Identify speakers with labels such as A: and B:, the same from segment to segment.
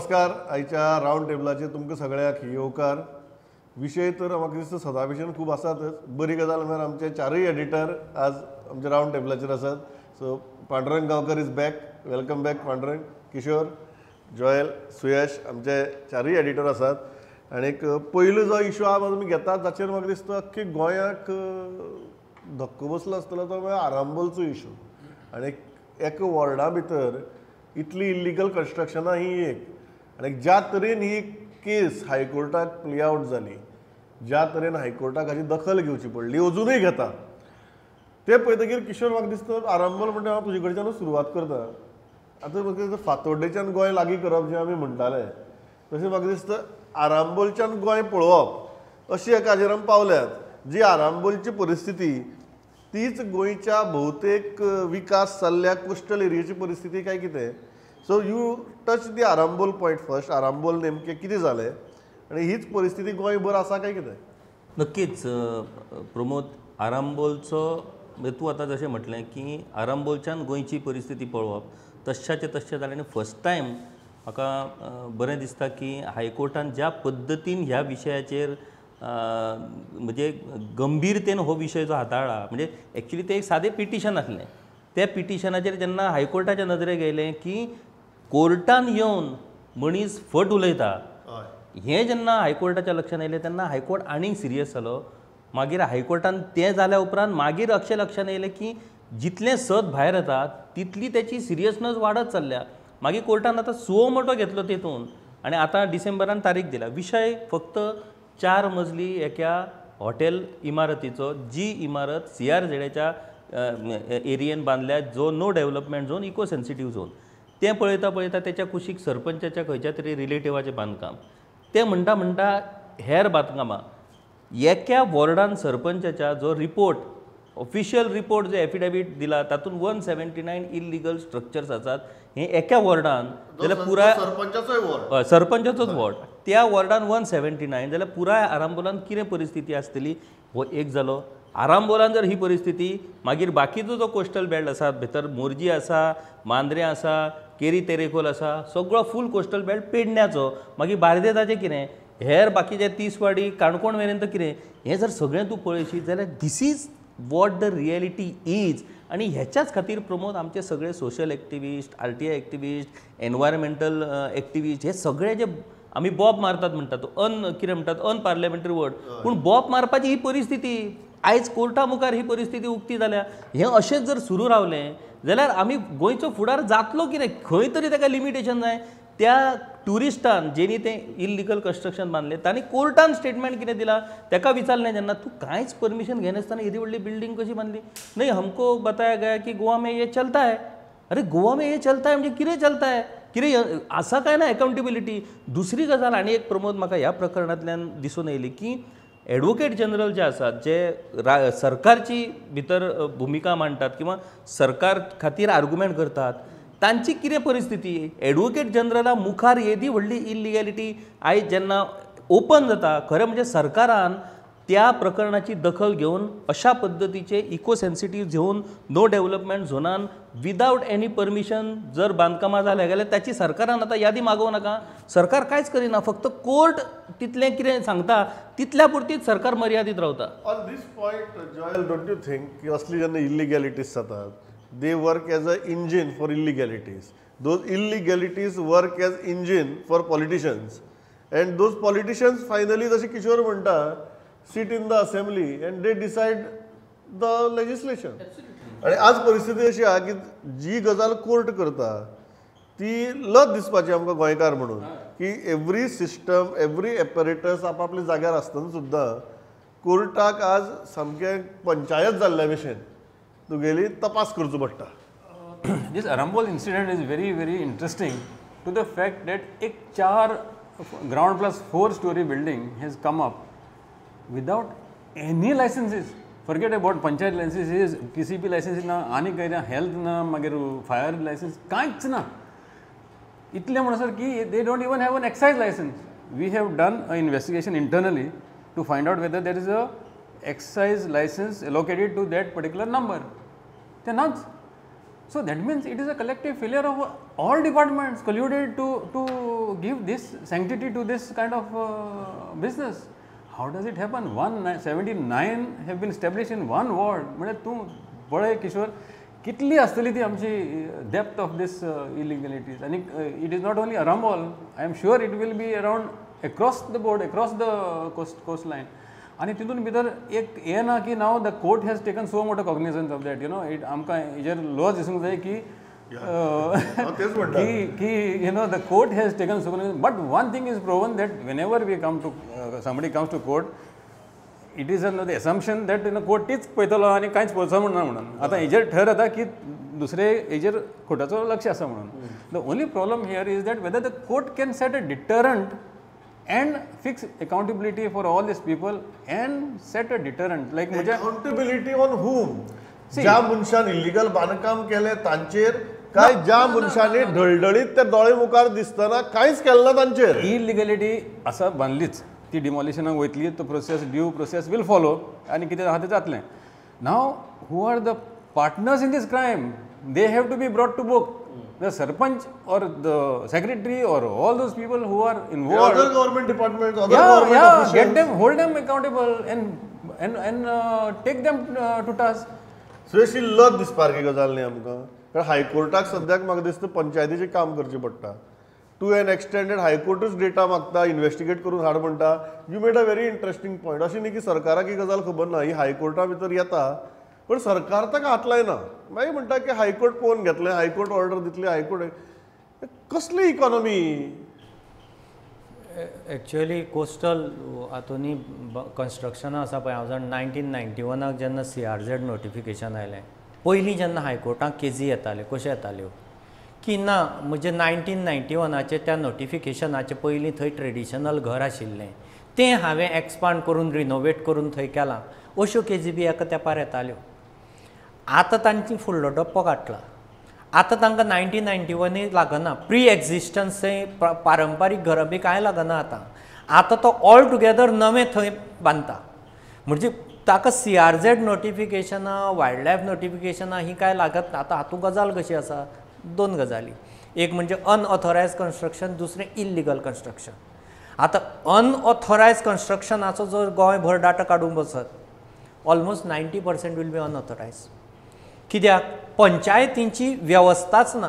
A: नमस्कार. आयच्या रावंड टेबलाचेर तुमकां सगळ्याक येवकार. विशय तर म्हाका दिसता सदा भशेन खूब आसातच. बरी गजाल म्हळ्यार आमचे चारूय एडिटर आज आमच्या रावंड टेबलाचेर आसात. So Pandurang Gaonkar is back. Welcome back Pandurang. Kishore, Joel, Suyash आमचे चारूय एडिटर आसात. आनीक पयलो जो इशू आमी घेतात ताचेर म्हाका दिसता अख्खी गोंयाक धक्को बसलो आसतलो तो म्हळ्यार आरांबोलचो इशू. आनीक एका वॉर्डा भितर इतली इल्लिगल कन्स्ट्रक्शनां ही एक. आनी ज्या तरेन ही केस हायकोर्टाक प्ले आवट जाली, ज्या तरेन हायकोर्टाक हाची दखल घेवची पडली, अजुनूय घेता, ते पळयतकीर किशोर म्हाका दिसता आरांबोल म्हणटा हांव तुजे कडच्यानूच सुरवात करता. आतां म्हाका दिसता फातोड्डेच्यान गोंय लागीं करप जें आमी म्हणटाले तशें म्हाका दिसता आरांबोलच्यान गोंय पळोवप अशी एका हाजेर आमी पावल्यात. जी आरांबोलची परिस्थिती तीच गोंयच्या भोवतेक विकास जाल्ल्या कोस्टल एरियेची परिस्थिती काय कितें? So you touch the Arambol point first. Arambol नेमकें कितें जालें आनी हीच परिस्थिती गोंयभर आसा काय कितें?
B: नक्कीच प्रमोद, आरांबोलचो तूं आतां जशें म्हटलें की आरांबोलच्यान गोंयची परिस्थिती पळोवप तश्याचें तश्शें जालें. आनी फस्ट टायम म्हाका बरें दिसता की हायकोर्टान ज्या पद्दतीन ह्या विशयाचेर म्हणजे गंभीरतेन हो विशय जो हाताळ्ळा, म्हणजे एक्चुली तें एक सादें पिटिशन आसलें. त्या पिटिशनाचेर जेन्ना हायकोर्टाच्या नदरेक येयलें की कोर्टान येवन मनीस फट उलयता, हें जेन्ना हायकोर्टाच्या लक्षांत येयलें तेन्ना हायकोर्ट आनीक सिरियस जालो. मागीर हायकोर्टान तें जाल्या उपरांत मागीर अशें लक्षांत येयलें की जितलें सत भायर येता तितली तेची सिरियसनस वाडत चल्ल्या. मागीर कोर्टान आतां सुओ मोटो घेतलो तेतून आनी आतां डिसेंबरान तारीख दिला. विशय फक्त 4 मजली एका हॉटेल इमारतीचो, जी इमारत CRZच्या एरियेन बांदल्या, जो no development zone, eco sensitive zone. तें पळयता पळयता तेच्या कुशीक सरपंचाच्या खंयच्या तरी रिलेटिवाचें बांदकाम. तें म्हणटा म्हणटा हेर बांदकामां एका वॉर्डान सरपंचाच्या जो रिपोर्ट, ऑफिशियल रिपोर्ट जो एफिडेवीट दिला तातूंत 179 इल्लिगल स्ट्रक्चर्स आसात. हें एका वॉर्डान जाल्यार पुराय सरपंचाचोच वॉर्ड, त्या वॉर्डान 179 जाल्यार पुराय आरांबोलान कितें परिस्थिती आसतली हो एक जालो. आरांबोलान जर ही परिस्थिती, मागीर बाकीचो जो कोस्टल बेल्ट आसा, भितर मोर्जी आसा, मांद्रे आसा, केरी तेरेखोल आसा, सगळो फूल कोस्टल बेल्ट पेडण्याचो. मागीर बार्देजाचें कितें, हेर बाकीचे तिसवाडी काणकोण मेरेन कितें, हें जर सगळें तूं पळयशी जाल्यार this is what the reality is. आनी हेच्याच खातीर प्रमोद आमचे सगळे social activist, RTI activist, environmental activist, हे सगळे जे आमी बॉब मारतात म्हणटात, कितें म्हणटात अनपार्लियामेंटरी वर्ड, पूण बॉब मारपाची ही परिस्थिती आयज कोर्टा मुखार ही परिस्थिती उक्ती जाल्या. हें अशेंच जर सुरू रावलें जाल्यार आमी गोंयचो फुडार जातलो कितें? खंय तरी ताका लिमिटेशन जाय. त्या ट्युरिस्टान जेणी तें इल्लिगल कन्स्ट्रक्शन बांदलें तांणी कोर्टान स्टेटमेंट कितें दिलां, ताका विचारलें जेन्ना तूं कांयच परमिशन घेनासतना येदी व्हडली बिल्डींग कशी बांदली? नहीं, हमको बताया गया की गोवा में ये चलता है. अरे गोवा में ये चलता है म्हणजे कितें चलता है? कितें आसा काय ना अकाउंटेबिलिटी? दुसरी गजाल आनी एक प्रमोद म्हाका ह्या प्रकरणांतल्यान दिसून येयली की एडवोकेट जनरल जे आसात, जे सरकारची भितर भुमिका मांडटात किंवा सरकार खातीर आर्ग्युमेंट करतात, तांची कितें परिस्थिती? एडवोकेट जनरला मुखार येदी व्हडली इल्लिगॅलिटी आयज जेन्ना ओपन जाता, खरें म्हणजे सरकारान त्या प्रकरणाची दखल घेवन अशा पद्दतीचे eco sensitive zone, no development झोनान विदाउट एनी परमिशन जर बांदकामां जाल्या जाल्यार ताची सरकारान आतां यादी मागोवं नाका. सरकार कांयच करिना, फक्त कोर्ट तितलें कितें सांगता तितल्या पुरतीच सरकार मर्यादीत रावता.
A: On this point Joel, don't you think की असली जेन्ना इल्लिगॅलिटीज जातात, they work as a engine for illegalities. Those illegalities work as engine for politicians, and those politicians finally, जशें किशोर म्हणटा, sit in the assembly and they decide the legislation. आणि आज परिस्थिती अशी आहा की जी गजाल कोर्ट करता ती लज दिसपाची आमकां गोंयकार म्हणून, की एवरी सिस्टम, एवरी एपरेटस आपापल्या जाग्यार आसतना सुद्दां कोर्टाक आज सामकें पंचायत जाल्ल्या भशेन तुगेली तपास करचो पडटा.
C: This Arambol incident is very, very interesting to the fact that एक 4 ground plus 4 story building has come up without any licenses. Forget about panchayat licenses, TCP licenses ना, आनी काही ना, health ना, मागीर fire license, कांयच ना. इतले म्हणसर की they don't even have an excise license. We have done an investigation internally to find out whether there is a excise license allocated to that particular number. They're not. So that means it is a collective failure of all departments colluded to give this sanctity to this kind of business. How does it happen? 179 have been established in one ward. म्हणजे तू पळय किशोर कितली आसतली ती आमची depth of this illegalities आनी it is not only Arambol I am sure it will be around across the board across the coast line आनी तितून भितर एक हें ना की नाव the court has taken suo motu cognizance of that it आमकां हेजेर लॉज दिसूंक जाय की you know the court has taken so many, but one thing is proven that whenever we come to somebody comes to court, it is the assumption that court तीच पळयतलो आनी कांयच पळोवचो म्हणून आतां हेजेर ठर येता की दुसरे हेजेर कोर्टाचो लक्ष आसा म्हणून. The only problem here is that whether the court can set a deterrent and fix accountability for all these people and set a deterrent like
A: accountability on whom? ज्या मनशान इल्लीगल बांदकाम केले तांचेर काय ज्या मनशांनी ढळढळीत ते दोळे मुखार दिसतना कांयच केलें ना तांचेर.
C: इलिगॅलिटी आसा बांदलीच ती डिमॉलिशनाक वयतली तो process due process will follow आनी कितें आहा तें जातलें. नाव who are the partners in this crime they have to be brought to book. The sarpanch or the secretary or all those people who are involved,
A: other government departments, other government officials,
C: get them, hold them accountable and take them to task.
A: So अशी लज दिसपार की गजाल न्ही आमकां. कारण हायकोर्टाक सद्याक म्हाका दिसता पंचायतीचें काम करचें पडटा. टू एन एक्सटेंडेड हायकोर्टूच डेटा मागता इन्व्हेस्टिगेट करून हाड म्हणटा. You made a very interesting point. अशें न्ही की सरकाराक ही गजाल खबर ना, ही हायकोर्टा भितर येता पण सरकार ताका हात लायना. मागीर म्हणटा की हायकोर्ट पळोवन घेतलें, हायकोर्ट ऑर्डर दितली, हायकोर्ट कसली इकॉनॉमी.
D: एक्चुअली कोस्टल हातूंनी कन्स्ट्रक्शनां आसा पळय हांव 1991 जेन्ना CRZ नोटिफिकेशन आयलें पयलीं जेन्ना हायकोर्टाक केजी येताल्यो कश्यो येताल्यो की ना म्हणजे 1991 त्या नोटिफिकेशनाचे पयलीं थंय ट्रेडिशनल घर आशिल्लें तें हांवें एक्सपांड करून रिनोवेट करून थंय केलां अश्यो केजी बी एका तेंपार येताल्यो. आतां तांची फुडलो डप्पो काडला. आतां तांकां 1991 लागना, प्री एक्झिस्टन्स पारंपारीक घरां बी कांय लागना आतां तो ऑल टुगेदर नवें थंय बांदता. म्हणजे ताका CRZ नोटिफिकेशनां वायल्ड लायफ नोटिफिकेशनां ही काय लागत. आतां हातूंत गजाल कशी आसा, दोन गजाली. एक म्हणजे अनऑथोरायज कन्स्ट्रक्शन, दुसरें इल्लिगल कन्स्ट्रक्शन. आतां अनऑथोरायज कन्स्ट्रक्शनाचो जर गोंयभर डाटा काडूंक बसत ऑलमोस्ट 90% वील बी अनऑथोरायज. कित्याक पंचायतींची वेवस्थाच ना.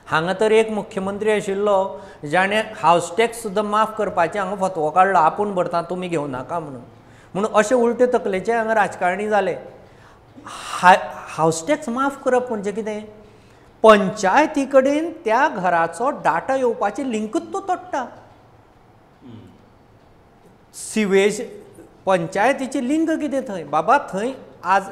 D: हांगा तर एक मुख्यमंत्री आशिल्लो जाणें हावस टॅक्स सुद्दां माफ करपाचें हांगा फतवो काडलो, आपूण भरता तुमी घेवं नाका म्हणून अशे उलटे तकलेचे हांगा राजकारणी जाले. हावस टॅक्स माफ करप म्हणजे कितें, पंचायती कडेन त्या घराचो डाटा येवपाची लिंकूच तो तोडटा. सिवेज पंचायतीची लिंक कितें थंय बाबा, थंय आज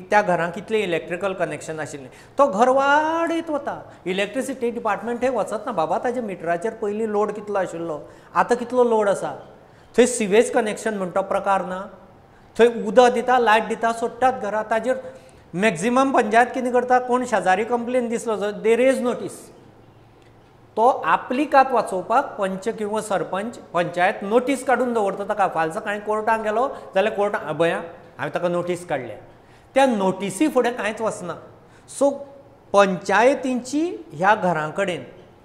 D: त्या घरांक कितलें इलेक्ट्रिकल कनेक्शन आशिल्लें तो घर वाडीत वता. इलेक्ट्रिसिटी डिपार्टमेंट हे वचत ना बाबा, ताच्या मिटराचेर पयलीं लोड कितलो आशिल्लो आतां कितलो लोड आसा. थंय सिवेज कनेक्शन म्हणटा प्रकार ना, थंय उदक दिता लायट दिता सोडटात घरां. ताजेर मॅक्झिमम पंचायत कितें करता, कोण शेजारी कंप्लेन दिसलो जाल्यार दे रेज नोटीस. तो आपली कात वाचोवपाक पंच किंवा सरपंच पंचायत नोटीस काडून दवरता ताका. फाल्यां सकाळीं कोर्टाक गेलो जाल्यार कोर्टान भया हांवें ताका नोटीस काडल्या. त्या नोटिसी फुडें कांयच वचना. सो पंचायतींची ह्या घरां कडेन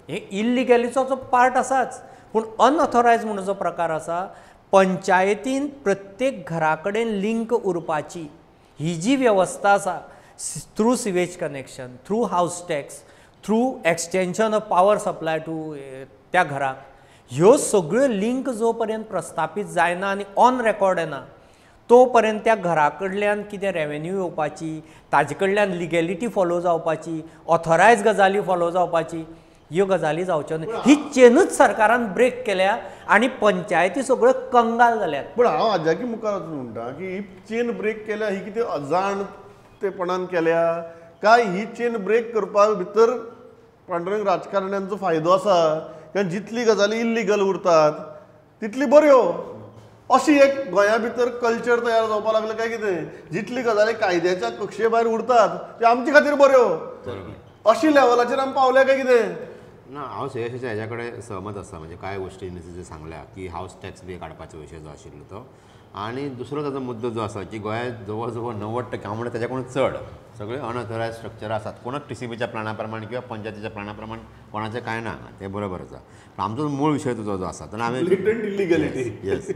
D: हे इल्लिगॅलिचो जो पार्ट आसाच, पूण अनऑथोरायज म्हणून जो प्रकार आसा पंचायतीन प्रत्येक घरा कडेन लिंक उरपाची ही जी वेवस्था आसा through sewage connection, through house tax, through extension of power supply to त्या घराक, ह्यो सगळ्यो लिंक जो पर्यंत प्रस्थापीत जायना आनी ऑन रेकॉर्ड येना तो पर्यंत त्या घरा कडल्यान कितें रेवेन्यू येवपाची, ताजे कडल्यान लिगॅलिटी फॉलो जावपाची, ऑथोरायज गजाली फॉलो जावपाची, ह्यो गजाली जावच्यो न्हय. ही चेनूच सरकारान ब्रेक केल्या आनी पंचायती सगळ्यो कंगाल जाल्यात.
A: पूण हांव हाज्याकी मुखार वचून म्हणटा की ही चेन ब्रेक केल्या ही कितें अजाणतेपणान केल्या काय ही चेन ब्रेक करपा भितर पांडुरंग राजकारण्यांचो फायदो आसा. कारण जितली गजाली इल्लिगल उरतात तितली बऱ्यो अशी एक गोंया भितर कल्चर तयार जावपाक लागले काय कितें. जितली गजाली कायद्याच्या कक्षे भायर उरतात त्यो आमचे खातीर बऱ्यो अशी लेवलाचेर आमी पावल्या काय कितें.
E: ना हांव श्रेयसाच्या हेज्या कडेन सहमत आसा. म्हणजे कांय गोश्टी जे सांगल्या की हावस टॅक्स बी काडपाचो विशय जो आशिल्लो तो, आनी दुसरो ताचो मुद्दो जो आसा की गोंयांत जवळ जवळ 90% हांव म्हणटा तेज्या कोण चड सगळे अनऑथरायज स्ट्रक्चर आसात कोणच TCPच्या प्लॅना प्रमाणे किंवा पंचायतीच्या प्लॅना प्रमाणे कोणाचें कांय ना ते बरोबर आसा पण आमचो मूळ विशय तुजो जो आसा तेन्ना आमी
A: इलिगॅलिटी
E: येस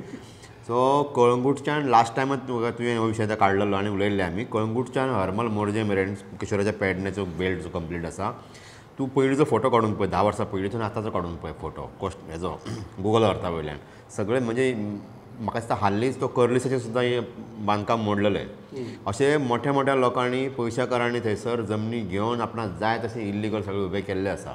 E: सो कळंगूटच्यान लास्ट टायमात तुवें हो विशय काडलेलो आनी उलयल्ले आमी कळंगूटच्यान हरमल मोरजे मेरेन किशोराच्या पेडणेचो बेल्ट जो कंप्लीट आसा तूं पयलींचो फोटो काडून पळय 10 वर्सां पयलींचो आनी आतांचो काडून पळय फोटो हेजो गुगल अर्था वयल्यान सगळे म्हणजे म्हाका दिसता हाल्लींच तो कर्लिसाचें सुद्दां हें बांदकाम मोडलेलें अशे मोठ्या मोठ्या लोकांनी पयशाकारांनी थंयसर जमनी घेवन आपणाक जाय तशें इल्लिगल सगळे उबे केल्ले आसा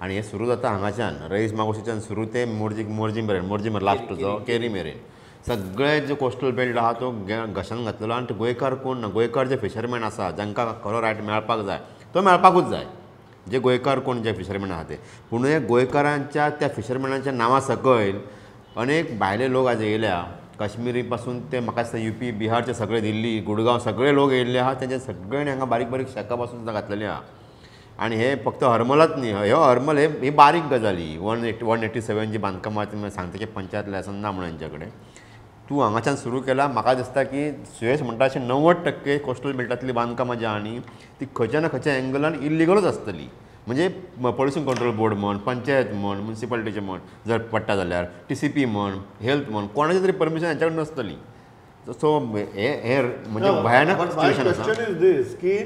E: आनी हें सुरू जाता हांगाच्यान रईस मागोशीच्यान सुरू ते मोरजी मेरेन लास्टचो केरी मेरेन सगळे जो कोस्टल बेल्ट आहा तो घशान घातलेलो आनी गोंयकार कोण ना गोंयकार जे फिशरमॅन आसा जांकां खरो रायट मेळपाक जाय तो मेळपाकूच जाय जे गोंयकार कोण जे फिशरमॅन आहा ते पूण हे गोंयकारांच्या त्या फिशरमॅनांच्या नांवा सकयल अनेक भायले लोक आज येयल्या काश्मीरी पासून ते म्हाका दिसता UP बिहारचे सगळे दिल्ली गुडगांव सगळे लोक येयल्ले आहा तेंचे सगळ्यांनी हांगा बारीक बारीक शेकां पासून सुद्दां घातलेली आहा आनी हे फक्त हरमलाच न्ही हो हरमल ही बारीक गजाली 187 जी बांदकामां सांगता की पंचायत लायसन ना म्हणून हेंच्या कडेन तूं हांगाच्यान सुरू केला म्हाका दिसता की सुयश म्हणटा अशें 90% कोस्टल बेल्टांतली बांदकामां जी आहा न्ही ती खंयच्या ना खंयच्या एंगलान इल्लिगलूच आसतली म्हणजे पोल्युशन कंट्रोल बोर्ड म्हण पंचायत म्हण म्युनिसिपालिटीचें म्हण जर पडटा जाल्यार TCP म्हण हेल्थ म्हण कोणाची तरी परमिशन हेंच्या कडेन नासतली सो हे म्हणजे भयानक सिच्युएशन आसा
A: क्वेश्चन इज दीस की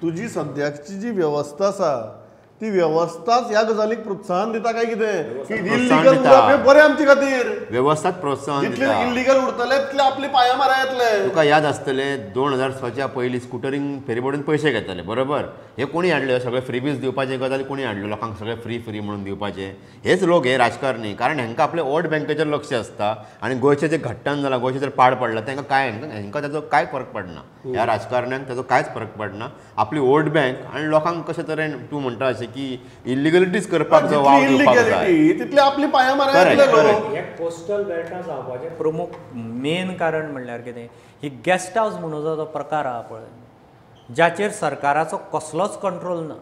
A: तुजी सद्याची जी वेवस्था आसा ती वेवस्थाच ह्या गजालीक प्रोत्साहन दिता काय कितें की इल्लिगल उरप बरें आमचे खातीर
E: वेवस्थाच प्रोत्साहन
A: जितले इल्लिगल उरतले तितले आपली पांया मारा येतले
E: तुका याद आसतलें 2006च्या पयलीं स्कुटरींग फेरीबोर्डीन पयशे घेताले बरोबर हे कोणी हाडले सगळे फ्रीबीज दिवपाचे गजाली कोणी हाडल्यो लोकांक सगळे फ्री म्हणून दिवपाचे हेच लोक हे राजकारणी कारण हांकां आपले वोट बँकेचेर लक्ष आसता आनी गोंयचें जे घट्टण जाला गोंयचें जर पाड पडला तांकां काय हांकां ताजो कांय फरक पडना ह्या राजकारण्यांक ताजो कांयच फरक पडना आपली वोट बँक आनी लोकांक कशे तरेन तूं म्हणटा अशें की इल्लिगलिटीज करपाक जो वाव दिवपाक जाय
A: तितले आपली पांया मारा येतले लोक
D: हे कोस्टल बेल्टां जावपाचें प्रमुख मेन कारण म्हणल्यार कितें ही गेस्ट हावस म्हणून जो प्रकार आहा पळय जाचेर सरकाराचो कसलोच कंट्रोल ना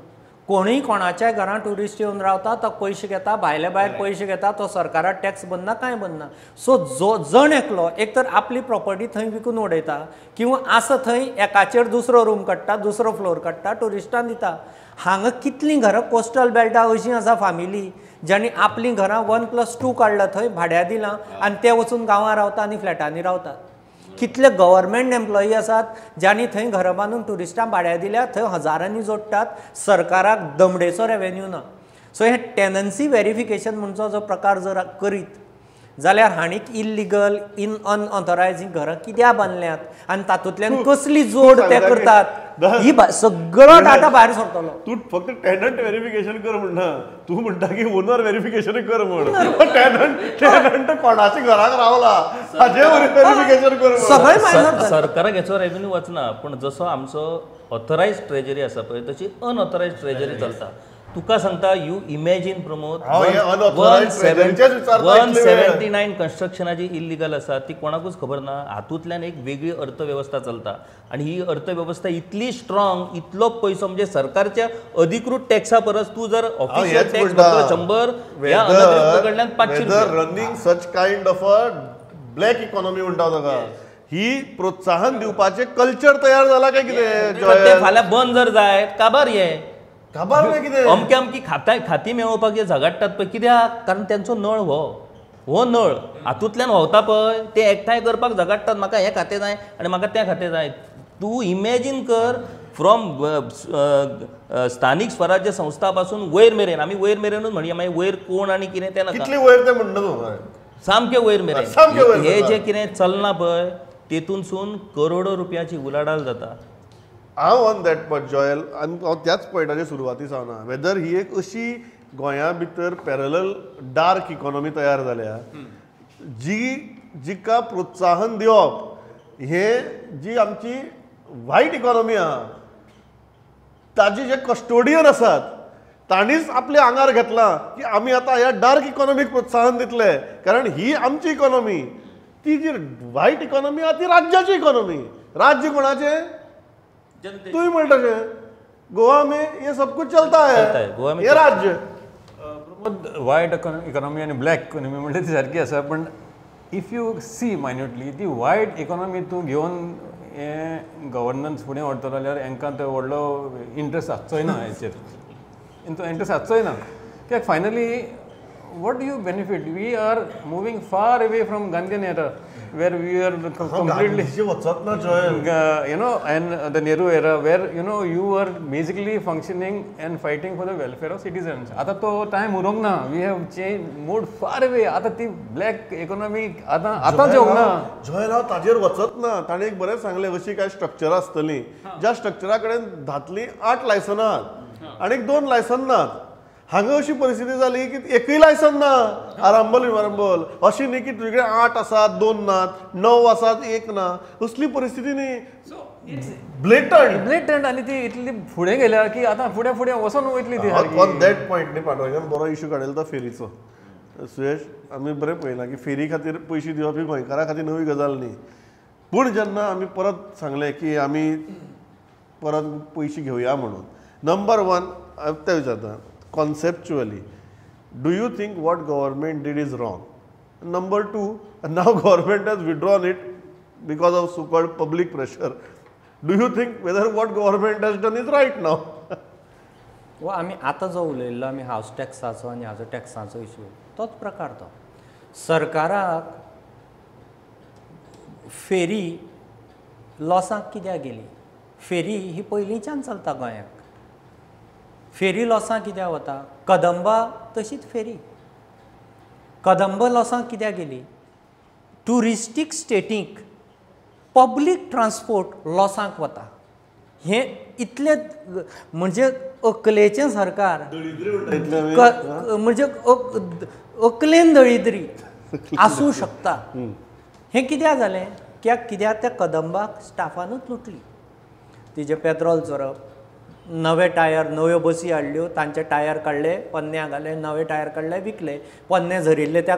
D: कोणूय कोणाच्याय घरांत ट्युरिस्ट येवन रावता तो पयशे घेता भायले भायर पयशे घेता तो सरकाराक टॅक्स भरना कांय भरना सो जो जण एकलो एक तर आपली प्रॉपर्टी थंय विकून उडयता किंवा आसा थंय एकाचेर दुसरो रूम काडटा दुसरो फ्लोर काडटा ट्युरिस्टांक दिता हांगा कितलीं घरां कोस्टल बेल्टा अशीं आसा फामिली जांणी आपलीं घरां 1+2 काडला थंय भाड्या दिलां आनी ते वचून गांवां रावता आनी फ्लॅटांनी रावतात कितले गव्हर्मेंट एम्प्लॉई आसात ज्यांनी थंय घरां बांदून ट्युरिस्टांक भाड्या दिल्या थंय हजारांनी जोडटात सरकाराक दमडेचो रेवेन्यू ना सो हे टेनन्सी व्हेरिफिकेशन म्हणचो जो प्रकार जर करीत जाल्यार हाणीक इल्लिगल अनऑथरायज घरां कित्याक बांदल्यात आनी तातूंतल्यान कसली जोड ते करतात ही सगळो डाटा भायर सरतलो
A: तू फक्त टेनंट व्हेरिफिकेशन कर म्हणना तू म्हणटा की ओनर व्हेरिफिकेशन कर म्हण टेनंट कोणाच्या घराक रावला हाचे व्हेरिफिकेशन कर
D: सगळे
B: सरकाराक हेचो रेव्हेन्यू वचना पण जसो आमचो ऑथरायज ट्रेजरी आसा पळय तशी अनऑथरायज ट्रेजरी चलता तुका सांगता यू इमॅजिन प्रमोद 179 कन्स्ट्रक्शनाची इल्लिगल आसा ती कोणाकूच खबर ना हातूंतल्यान एक वेगळी अर्थवेवस्था चलता आणि ही अर्थवेवस्था इतली स्ट्रॉंग इतलो पयसो म्हणजे सरकारच्या अधिकृत टॅक्सा परस तू जर ऑफिशियल टॅक्स भरतो 100 या अनधिकृत कडल्यान 500
A: running such kind of a black economy म्हणटा ताका ही प्रोत्साहन दिवपाचे कल्चर तयार जाला काय कितें
B: फाल्यां बंद जर जायत काबार हे
A: खबर ना कितें
B: अमकी खाती मेळोवपाक जे झगडटात पळय कित्याक कारण त्यांचो नळ हो नळ हातूंतल्यान व्हांवता पळय ते एकठांय करपाक झगडटात म्हाका हें खातें जाय आनी म्हाका तें खातें जाय तूं इमॅजीन कर फ्रॉम स्थानीक स्वराज्य संस्था पासून वयर मेरेन आमी वयर मेरेनूच म्हणया मागीर वयर कोण आनी कितें तें नाका
A: कितली वयर ते म्हणटा
B: सामकें वयर मेरेन हे जे कितें चलना पळय तेतूनसून करोडो रुपयाची उलाढाल जाता
A: हांव ऑन दॅट पॉयंट जॉयल आनी हांव त्याच पॉयंटाचेर सुरवाती सावना वेदर ही एक अशी गोंया भितर पॅरलल डार्क इकॉनॉमी तयार जाल्या जिका प्रोत्साहन दिवप हे जी आमची व्हायट इकॉनॉमी आहा ताजे जे कस्टोडियन आसात तांणीच आपल्या आंगार घेतला की आमी आतां ह्या डार्क इकॉनॉमीक प्रोत्साहन दितले कारण ही आमची इकॉनॉमी ती जी व्हायट इकॉनॉमी आहा ती राज्याची इकॉनॉमी राज्य कोणाचें तू ही म्हणटा गोवा में ये सब कुछ चलता है
B: गोवा में
A: ये राज्य
C: वायट इकॉनॉमी आणि ब्लॅक इकॉनॉमी म्हणजे ती सारखी आसा पण इफ यू सी मायन्युटली ती वायट इकॉनॉमी तूं घेवन हे गव्हर्नन्स फुडें व्हरतलो जाल्यार हांकां तो व्हडलो इंट्रस्ट आसचोय ना हेचेर तो इंट्रस्ट आसचोय ना कित्याक finally what do you benefit? We are moving far away from Gandhian era where we are completely
A: वचत ना Joel
C: you know, and the Nehru era where you know you were basically functioning and fighting for the welfare of citizens. आता तो time उरोंक ना. We have changed, moved far away. आता ती black economy आता जेवंक ना.
A: जॉयल हांव ताजेर वचत ना. ताणें एक बरें सांगलें अशी काय स्ट्रक्चर आसतली ज्या स्ट्रक्चरा कडेन धातली 8 लायसनां आहात आनीक 2 लायसन नात. हांगा अशी परिस्थिती जाली की एकूय लायसन ना आरांबोल विमारांबोल अशी न्ही की तुजे 8 आसात 2 नात 9 आसात 1 ना असली परिस्थिती न्ही
C: ब्लेटंट आनी ती इतली फुडें गेल्या की आतां फुडें वचून वयतली ती
A: ऑन दॅट पॉयंट न्ही पांडुरंगान बरो इशू काडलेलो तो फेरीचो सुयश आमी बरें पळयलां की फेरी खातीर पयशे दिवप ही गोंयकारा खातीर नवी गजाल न्ही पूण जेन्ना आमी परत सांगलें की आमी परत पयशे घेवया म्हणून नंबर 1 ते विचारता conceptually do you think what government did is wrong? Number 2, now government has withdrawn it because of so called public pressure. Do you think whether what government has done is right now?
D: व आमी आतां जो उलयल्लो आमी हावस टॅक्साचो आनी हाजो टॅक्साचो issue तोच प्रकार तो सरकाराक फेरी लॉसाक कित्याक गेली फेरी ही पयलींच्यान चलता गोंयाक फेरी लॉसां कित्याक वता कदंबा तशीच फेरी कदंबा लॉसां कित्याक गेली ट्युरिस्टीक स्टेटीक पब्लीक ट्रान्सपोर्ट लॉसांक वता हें इतलें म्हणजे अकलेचें सरकार म्हणजे अकलेन दळिद्री आसूं शकता हें कित्याक जालें कित्याक त्या कदंबाक स्टाफानूच लुटली तिजें पेट्रोल चोरप नवे टायर नव्यो बसी हाडल्यो तांचे टायर काडले पन्न्या घाले नवे टायर काडले विकले पन्ने झरिल्ले त्या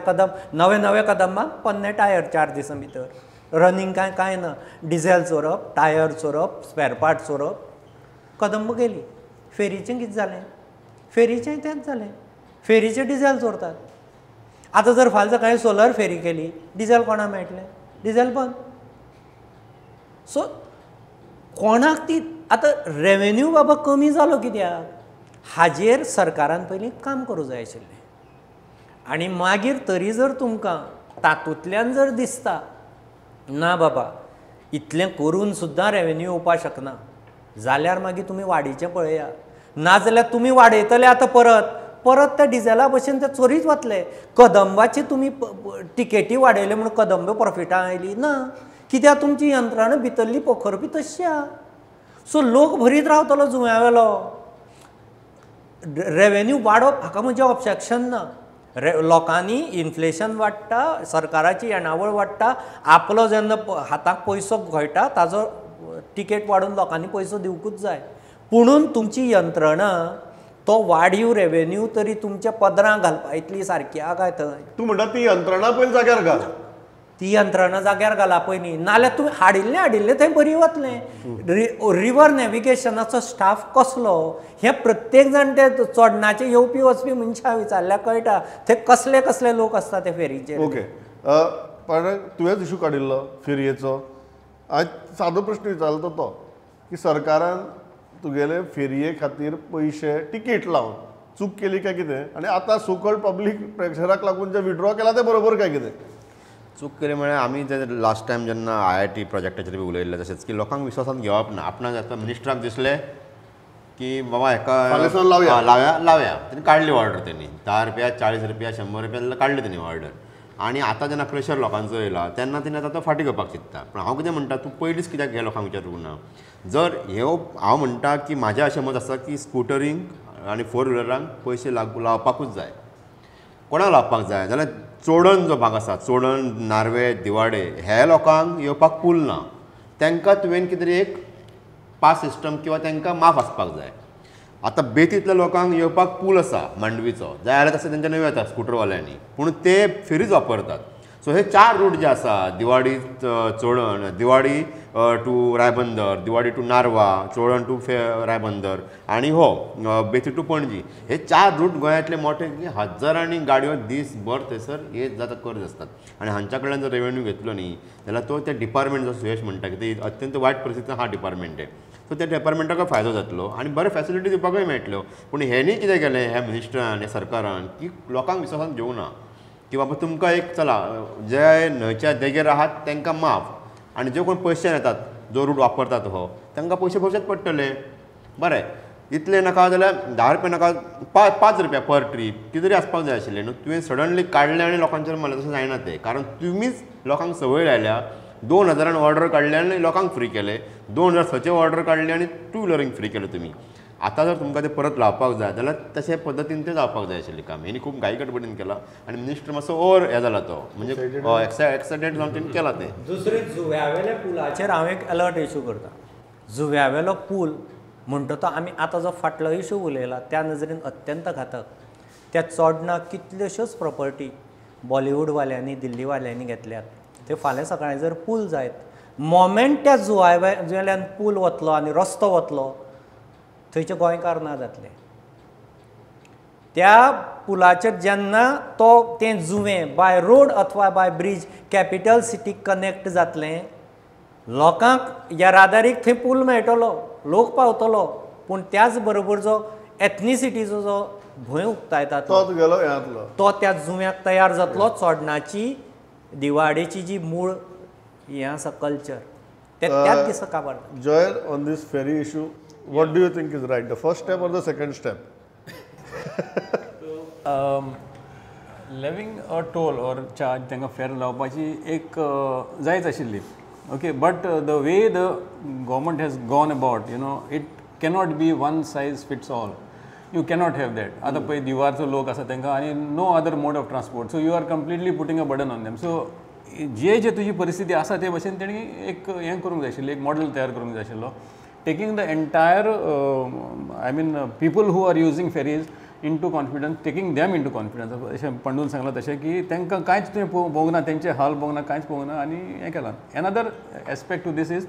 D: नवे कदंबाक पन्ने टायर 4 दिसां भितर रनिंग कांय ना डिझेल चोरप टायर चोरप स्पेर पार्ट चोरप कदंब गेली फेरीचें कितें जालें फेरीचें तेंच जालें फेरीचें डिझेल चोरतात आतां जर फाल्यां सकाळीं सोलर फेरी केली डिझेल कोणाक मेळटलें डिझेल बंद सो कोणाक ती आतां रेवेन्यू बाबा कमी जालो कित्याक हाजेर सरकारान पयलीं काम करूंक जाय आशिल्लें आनी मागीर तरी जर तुमकां तातूंतल्यान जर दिसता ना बाबा इतलें करून सुद्दां रेवेन्यू येवपाक शकना जाल्यार मागीर तुमी वाडीचें पळया नाजाल्यार तुमी वाडयतले आतां परत त्या डिझेला भशेन ते चोरीच वतले कदंबाची तुमी टिकेटी वाडयले म्हणून कदंब प्रॉफिटां आयली ना कित्याक तुमची यंत्रणा भितरली पोखर बी तशी आहा सो लोक भरीत रावतलो जुंव्यावेलो रेवेन्यू वाडप हाका म्हणजे ऑब्जेक्शन ना लोकांनी इन्फ्लेशन वाडटा सरकाराची येणावळ वाडटा आपलो जेन्ना हाताक पयसो घोयटा ताजो टिकेट वाडून लोकांनी पयसो दिवकूच जाय पुणून तुमची यंत्रणा तो वाडीव रेवेन्यू तरी तुमच्या पदरां घालपा इतली सारकी आहा काय थंय
A: तूं म्हणटा ती यंत्रणा पयलीं जाग्यार घाल
D: ती यंत्रणा जाग्यार घाला पयलीं नाल्यार तुमी हाडिल्लें थंय बरी वतलें रिवर नॅविगेशनाचो स्टाफ कसलो हें प्रत्येक जाण ते चोडणाचे येवपी वचपी मनशां विचारल्यार कळटा थंय कसले कसले लोक आसता ते फेरीचेर
A: ओके पण तुवेंच इशू काडिल्लो फेरयेचो आज सादो प्रश्न विचारलो तो की सरकारान तुगेले फेरये खातीर पयशे टिकेट लावन चूक केली काय कितें आनी आतां सोकॉल्ड पब्लीक प्रेशराक लागून जे विड्रॉ केला ते बरोबर काय कितें
E: चूक केली म्हळ्यार आमी जे लास्ट टायम जेन्ना IIT प्रोजेक्टाचेर बी उलयल्ले तशेंच की लोकांक विश्वासान घेवप ना आपणाक आतां मिनिस्टराक दिसलें की बाबा
A: फाल्यां
E: लावया तेणी काडली ऑर्डर तेणी 10 रुपया 40 रुपया 100 रुपया काडली तेणी ऑर्डर आनी आतां जेन्ना प्रेशर लोकांचो येयला तेन्ना तेणी आतां तो फाटीं घेवपाक चित्ता पूण हांव कितें म्हणटा तूं पयलींच कित्याक हे लोकांक विचारूंक ना जर हांव म्हणटा की म्हाजें अशें मत आसा की स्कुटरींक आनी 4 व्हिलरांक पयशे लावपाकूच जाय कोणाक लावपाक जाय जाल्यार चोडण जो भाग आसा चोडण नार्वे दिवाडे हे लोकांक येवपाक पूल ना तांकां तुवें कितें तरी एक पास सिस्टम किंवा तांकां माफ आसपाक जाय आतां बेतींतल्या लोकांक येवपाक पूल आसा मांडवीचो जाय जाल्यार तशें तेंच्या नव्यो येता स्कुटरवाल्यांनी पूण ते फेरीच वापरतात सो हे 4 रूट जे आसा Diwadi Chodan, Diwadi to Raibandar, Diwadi to Narva, Chodan to Raibandar आनी हो बेती टू पणजी, हे 4 रूट गोंयांतले मोठे हजारांनी गाडयो दीसभर थंयसर येत जाता करत असतात. आनी हांच्या कडल्यान जर रेवेन्यू घेतलो न्ही जाल्यार तो त्या डिपार्टमेंट जो सुयश म्हणटा की ते अत्यंत वायट परिस्थितीन हा डिपार्टमेंट आहे. सो त्या डिपार्टमेंटाक फायदो जातलो आनी बरे फॅसिलिटी दिवपाकूय मेळटल्यो. पूण हेणी कितें केलें ह्या मिनिस्टरान ह्या सरकारान की लोकांक विश्वासान घेवना की बाबा तुमकां एक चला जे न्हंयच्या देगेर आहात तांकां माफ आनी जे कोण पयशे येतात जो रूट वापरतात हो तांकां पयशे भरचेच पडटले. बरें इतले नाका जाल्यार 10 रुपया नाका 5 रुपया पर ट्रीप कितें तरी आसपाक जाय आशिल्लें न्हू. तुवें सडनली काडलें आनी लोकांचेर मारलें तशें जायना तें. कारण तुमीच लोकांक संवय लायल्या. 2000 ऑर्डर काडले आनी लोकांक फ्री केले. 2006 ऑर्डर काडली आनी 2 व्हिलरींक फ्री केले तुमी. आतां जर तुमकां ते परत लावपाक जाय जाल्यार तशे पद्दतीन तें जावपाक जाय आशिल्लें काम. हेणी खूब घाईगडबडीन केलां आनी मिनिस्टर मातसो ओवर हें जाला तो म्हणजे एक्सायटेड जावन तेणी केला तें.
D: दुसरे जुव्यावेल्या पुलाचेर हांव एक अलर्ट इशू करता. जुव्यावेलो पूल म्हणटा तो आमी आतां जो फाटलो इशू उलयला त्या नजरेन अत्यंत घातक. त्या चोडणाक कितल्योश्योच प्रॉपर्टी बॉलिवूडवाल्यांनी दिल्लीवाल्यांनी घेतल्यात. ते फाल्यां सकाळीं जर पूल जायत मोमेंट त्या जुव्यावेल्यान पूल वतलो आनी रस्तो वतलो थंयचे गोंयकार ना जातले. त्या पुलाचेर जेन्ना तो तें जुवें बाय रोड अथवा बाय ब्रिज कॅपिटल सिटीक कनेक्ट जातलें लोकांक येरादारीक थंय पूल मेळटलो लोक पावतलो. पूण त्याच बरोबर जो एथनिसिटीचो जो भंय उक्तायता
A: तोच गेलो ह्यांतलो
D: तो त्या जुव्याक तयार जातलो. चोडणाची दिवाडेची जी मूळ हें आसा कल्चर ते त्याच दिसा काबार.
A: Joel, on this ferry issue, what do you think is right, the first step or the second step?
C: Levying a toll or charge तांकां फेर लावपाची एक जायच आशिल्ली. Okay but the way the government has gone about it cannot be one size fits all. You cannot have that. आतां पळय दिवारचो लोक आसा तांकां आनी no other mode of transport. So you are completely putting a burden on them. So जे तुजी परिस्थिती आसा ते भशेन तेणी एक हें करूंक जाय आशिल्लें एक मॉडेल तयार करूंक जाय आशिल्लो. Taking the entire I mean people who are using ferries into confidence, taking them into confidence. अशें पंडून सांगलां तशें की तांकां कांयच तुवें पळोवंक ना, तेंचे हाल पळोवंक ना, कांयच पळोवंक ना आनी हें केलां. Another aspect to this is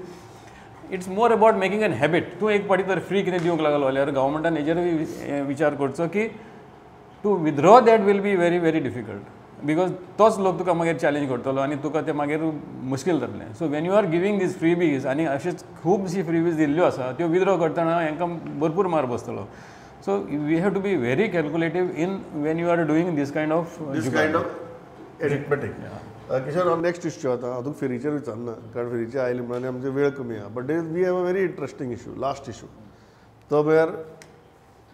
C: it's more about making an habit. तूं एक पाटी तर फ्री कितें दिवंक लागलो जाल्यार गव्हर्मेंटान हेजेरूय विचार करचो की to withdraw that will be very very difficult. Because तोच लोक तुका मागीर चॅलेंज करतलो आनी तुका ते मागीर मुश्कील जातलें. So when you are giving this freebies आनी अशेंच खुबशी फ्रीबीज दिल्ल्यो आसा त्यो विथड्रॉ करतना हांकां भरपूर मार बसतलो. So we have to be very calculative in when you are doing this kind of
A: arithmetic. Kishore next issue आता हातूंत फेरीचेर विचारना कारण फेरीचे आयले म्हणून आमचे वेळ कमी आहा. But we have a very interesting issue last issue तो म्हळ्यार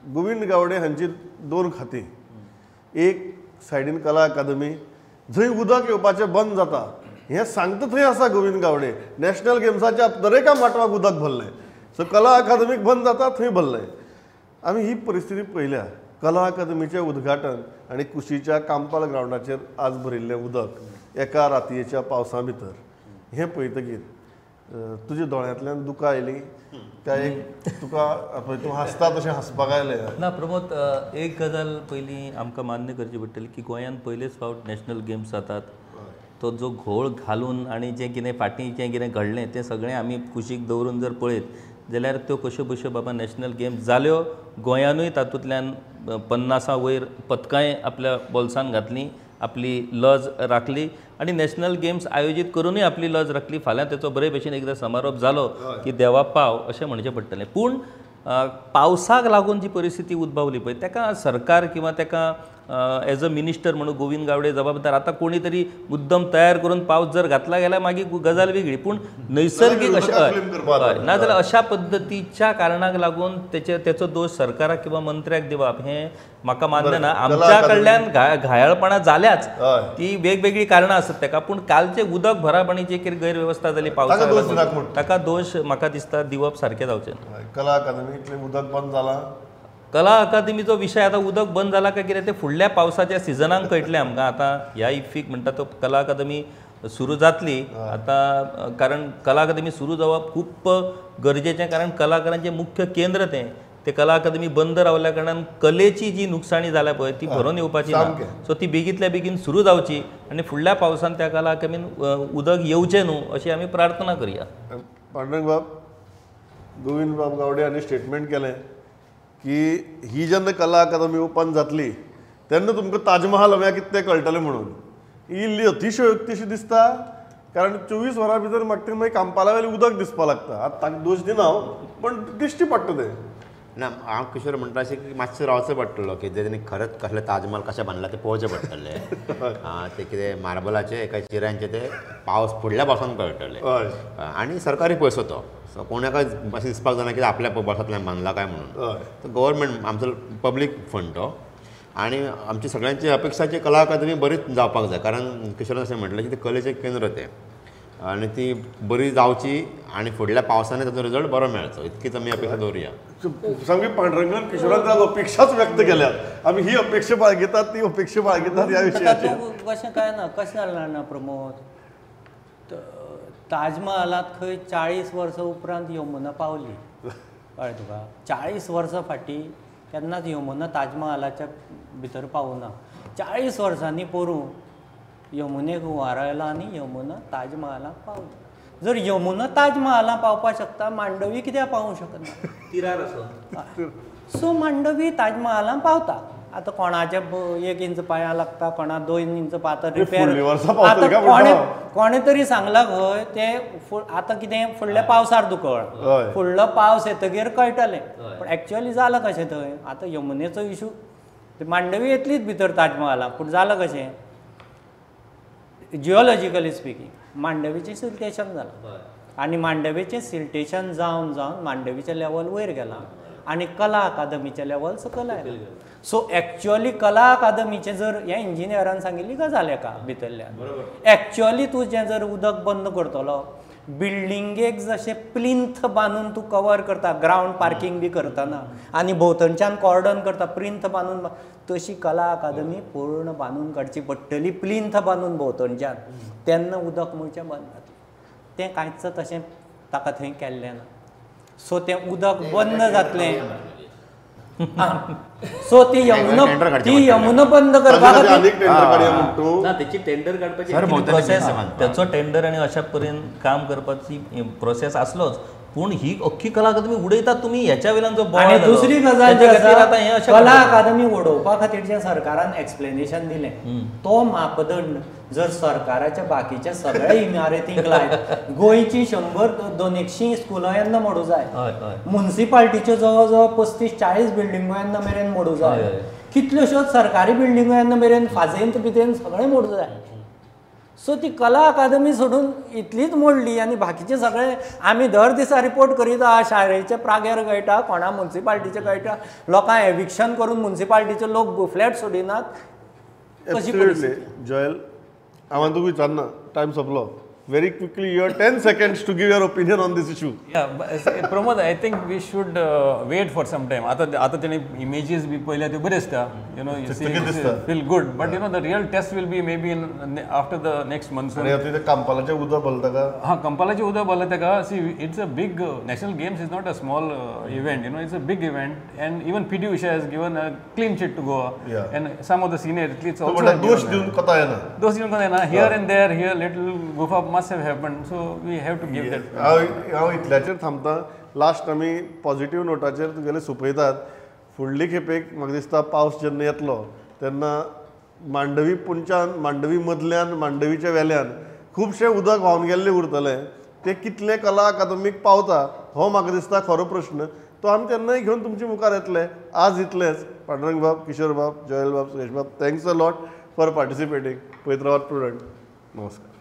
A: गोविंद गावडे हांची 2 खातीं. एक सायडीन कला अकादमी जंय उदक येवपाचें बंद जाता हें सांगता थंय आसा गोविंद गावडे. नॅशनल गेम्साच्या दरेका माटवाक उदक भरलें. सो कला अकादमीक बंद जाता थंय भरलें. आमी ही परिस्थिती पळयल्या. कला अकादमीचें उद्घाटन आनी कुशीच्या कांपाल ग्रावंडाचेर आज भरिल्लें उदक एका रातयेच्या पावसा भितर हें पळयतकीर तुज्या दोळ्यांतल्यान दुकां आयलीं. त्या एक तुका तूं हांसता तशें हांसपाक आयलें.
B: ना प्रमोद, एक गजाल पयलीं आमकां मान्य करची पडटली की गोंयांत पयलेच फावट नॅशनल गेम्स जातात. तो जो घोळ घालून आनी जें कितें फाटीं जें कितें घडलें तें सगळें आमी कुशीक दवरून जर पळयत जाल्यार त्यो कश्यो बश्यो बाबा नॅशनल गेम्स जाल्यो. गोंयानूय तातूंतल्यान 50 वयर पदकांय आपल्या बोल्सान घातलीं, आपली लज राखली आनी नॅशनल गेम्स आयोजीत करूनय आपली लज राखली. फाल्यां तेचो बरे भशेन एकदां समारोप जालो की देवा पाव अशें म्हणचें पडटलें. पूण पावसाक लागून जी परिस्थिती उद्भवली पळय ताका सरकार किंवा ताका एज अ मिनिस्टर म्हणून गोविंद गावडे जबाबदार. आतां कोणी तरी मुद्दम तयार करून पावस जर घातला गेल्यार मागीर गजाल वेगळी. पूण नैसर्गीक अशें नाजाल्यार अशा पद्दतीच्या कारणाक लागून तेचो दोश सरकाराक किंवा मंत्र्याक दिवप हें म्हाका मान्य ना. आमच्या कडल्यान घायाळपणां जाल्याच ती वेगवेगळी कारणां आसत ताका. पूण कालचे उदक भरापणीची कितें गैरवेवस्था जाली पावसाक ताका दोश म्हाका दिसता दिवप सारकें जावचें.
A: कला अकादमींतलें उदक बंद जालां.
B: कला अकादमीचो विशय आतां उदक बंद जाला काय कितें तें फुडल्या पावसाच्या सिजनाक कळटलें आमकां. आतां ह्या इफ्फीक म्हणटा तो कला अकादमी सुरू जातली आतां. कारण कला अकादमी सुरू जावप खूब गरजेचें कारण कलाकारांचें मुख्य केंद्र तें. ते कला अकादमी बंद रावल्या कारणान कलेची जी नुकसाणी जाल्या पळय ती भरून येवपाची ना. सो ती बेगींतल्या बेगीन सुरू जावची आनी फुडल्या पावसान त्या कला अकादमीन उदक येवचें न्हू अशी आमी प्रार्थना करया.
A: पांडुरंग बाब, गोविंद बाब गावडे हांणी स्टेटमेंट केलें की ही जेन्ना कला अकादमी ओपन जातली तेन्ना तुमकां ताजमहाल हांवें कितें कळटलें म्हणून. ही इल्ली अतिशयोक्ती अशी दिसता, कारण 24 वरां भितर म्हाका मागीर कांपाला वेलें उदक दिसपाक लागता. आतां ताका दोश दिना हांव, पण दिश्टी पडटा तें.
E: ना हांव किशोर म्हणटा अशें की मातशें रावचो पडटलो की तेणी खरेंच कसलें ताजमहल कशें बांदला तें पळोवचें पडटलें. ते कितें मार्बलाचे एका चिऱ्यांचे ते पावस फुडल्या पावसान कळटलें. आनी सरकारी पयसो तो, सो कोणाकय अशें दिसपाक जायना की आपल्या वर्सांतल्यान बांदला काय म्हणून. गव्हर्मेंट आमचो पब्लीक फंड तो, आनी आमची सगळ्यांची अपेक्षाची कला अकादमी बरीच जावपाक जाय. कारण किशोरान अशें म्हटलें की तें कलेचें केंद्र तें, आनी ती बरी जावची आनी फुडल्या पावसांनी ताचो रिजल्ट बरो मेळचो इतकीच आमी अपेक्षा दवरया.
A: सामकी पांडुरंगान किशोरान आज अपेक्षाच व्यक्त केल्यात. आमी ही अपेक्षा बाळगितात, ती अपेक्षा बाळगितात ह्या विशयाचेर.
D: कशें काय ना, कशें जालें ना प्रमोद, ताजमहलांत खंय 40 वर्सां उपरांत यमुना पावली. कळ्ळें तुका? 40 वर्सां फाटीं केन्नाच यमुना ताजमहलाच्या भितर पावूना. 40 वर्सांनी पोरूं यमुनेक हुंवार आयलो आनी यमुना ताजमहलाक पावली. जर यमुना ताजमहलाक पावपाक शकता, मांडवी कित्याक पावूंक शकना?
B: तिरार असो.
D: सो मांडवी ताजमहलाक पावता. आतां कोणाचे 1 इंच पांयां लागता, कोणा 2 इंच पातळ रिपेर. आतां कोणे तरी सांगला खंय ते आतां कितें फुडल्या पावसार दुकळ, फुडलो पावस येतगीर कळटलें. पण एक्चुअली जालां कशें थंय? आतां यमुनेचो इशू, मांडवी येतलीच भितर ताजमहलाक, पूण जालां कशें? जिओलॉजिकली स्पिकींग मांडवीचें सिल्टेशन जालां, आनी मांडवीचें सिल्टेशन जावन जावन मांडवीचें लेवल वयर गेलां आनी कला अकादमीचें लेवल सकयल आयलां. सो एक्चुअली कला अकादमीचें जर ह्या इंजिनियरान सांगिल्ली गजाल एका भितरल्यान, एक्चुअली तूं जें जर उदक बंद करतलो, बिल्डिंगेक जशें प्लिंथ बांदून तूं कवर करता, ग्रावंड पार्किंग बी करतना, आनी भोंवतणच्यान कॉर्डन करता प्लिंथ बांदून, तशी कला अकादमी पूर्ण बांदून काडची पडटली प्लिंथ बांदून भोंवतणच्यान, तेन्ना उदक मुळचें बंद जातलें. तें कांयच तशें ताका थंय केल्लें ना. सो तें उदक बंद जातलें. सो ती यमुना बंद करपा खातीर
B: ना, त्याची टेंडर काडपाची प्रोसेस, त्याचो टेंडर आनी अशा परेन काम करपाची प्रोसेस आसलोच. पूण ही अख्खी कला अकादमी उडयतात तुमी ह्याच्या वेल्यान जो बोवाळ
D: आनी
B: जालो.
D: दुसरी गजाल जी
B: त्याच्या खातीर
D: आसा,
B: आतां हें अशें
D: कला
B: करतात.
D: अकादमी उडोवपा खातीर जें सरकारान एक्सप्लेनेशन दिलें, तो मापदंड जर सरकाराच्या बाकीच्या सगळ्या इमारतींक लायत, गोंयची 100-200 स्कुलां येन्ना मोडू जाय, म्युनिसिपाल्टीच्यो जवळ जवळ 35-40 बिल्डिंगो येन्ना मेरेन मोडू जाय, कितल्योश्योच सरकारी बिल्डिंगो येन्ना मेरेन फाजेंत बितेन सगळें मोडू जाय. सो ती कला अकादमी सोडून इतलीच मोडली आनी बाकीचे सगळे आमी दर दिसा रिपोर्ट करीत आहा, शाळेचे प्राग्यार गळटा, कोणा म्युनिसिपाल्टीचे गळटा, लोकांक एविक्शन करून म्युनिसिपाल्टीचे लोक फ्लॅट सोडिनात.
A: जयल, हांवें तुका विचारना, टायम सोंपलो. Very quickly, you have 10 seconds to give your opinion on this issue.
C: Yeah, but, Pramod, I think we should wait for some time. आता त्याने images बी पळयल्या त्यो बरे दिसता. You know, you see, feel good. But you know, the real test will be maybe after the next monsoon.
A: आणि आता कंपालाचे उदक भरता का?
C: हां, कंपालाचे उदक भरलं तेका. See, it's a big national games is not a small event. You know, it's a big event, and even PD Usha has given a clean sheet to Goa.
A: Yeah.
C: And some of the senior athletes also.
A: पण दोष देऊन कथा येना.
C: दोष देऊन कथा येना. Here and there, here little goof up must have happened, so we have to give that.
A: हांव इतल्याचेर थांबता. लास्ट आमी पॉझिटिव्ह नोटाचेर तुगेले सोंपयतात. फुडली खेपेक म्हाका दिसता पावस जेन्ना येतलो तेन्ना मांडवी पुंच्यान, मांडवी मदल्यान, मांडवीच्या वेल्यान खुबशें उदक व्हांवन गेल्लें उरतलें. तें कितलें कला अकादमीक पावता हो म्हाका दिसता खरो प्रश्न. तो आमी तेन्नाय घेवन तुमचे मुखार येतले. आज इतलेंच. पांडुरंग बाब, किशोर बाब, जयल बाब, सुरेश बाब, thanks a lot for participating. पवित्रावाद स्टुडंट, नमस्कार.